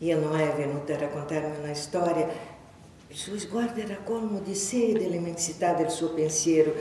Io non è venuta a raccontarmi una storia. Il suo sguardo era colmo di sé e dell'immensità del suo pensiero.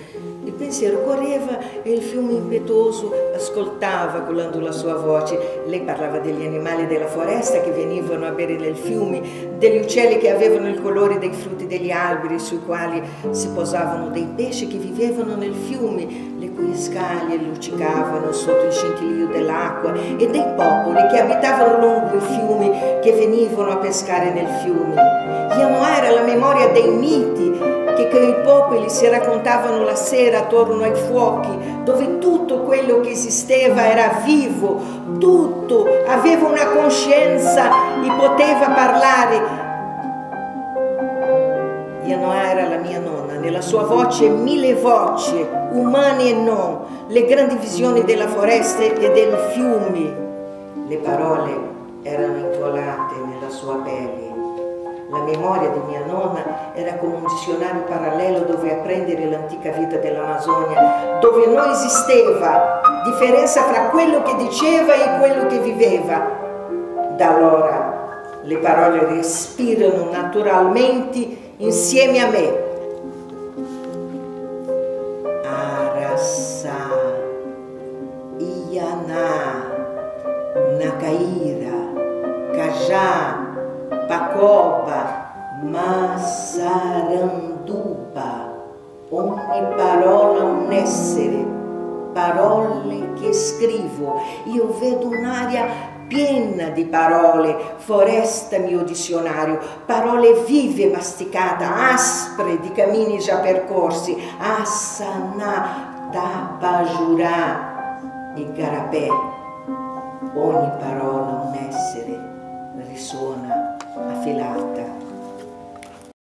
Il pensiero correva e il fiume impetuoso ascoltava collando la sua voce. Lei parlava degli animali della foresta che venivano a bere nel fiume, degli uccelli che avevano il colore dei frutti degli alberi sui quali si posavano, dei pesci che vivevano nel fiume, le cui scaglie luccicavano sotto il scintillio dell'acqua, e dei popoli che abitavano lungo i fiumi, che venivano a pescare nel fiume. Yanoa era la memoria dei miti che quei popoli si raccontavano la sera attorno ai fuochi, dove tutto quello che esisteva era vivo, tutto aveva una coscienza e poteva parlare. Yanoa era la mia nonna, nella sua voce mille voci, umane e non, le grandi visioni della foresta e del fiume. Le parole erano incolate nella sua pelle. La memoria di mia nonna era come un dizionario parallelo dove apprendere l'antica vita dell'Amazzonia, dove non esisteva differenza fra quello che diceva e quello che viveva. Da allora le parole respirano naturalmente insieme a me. Arasa, Iana, Nakaira, Cajá, Pacoba, Massaranduba, ogni parola un essere, parole che scrivo. Io vedo un'aria piena di parole, foresta mio dizionario, parole vive masticate, aspre di cammini già percorsi, Asana, Tabajurà e Garapè. Ogni parola un essere risuona affilata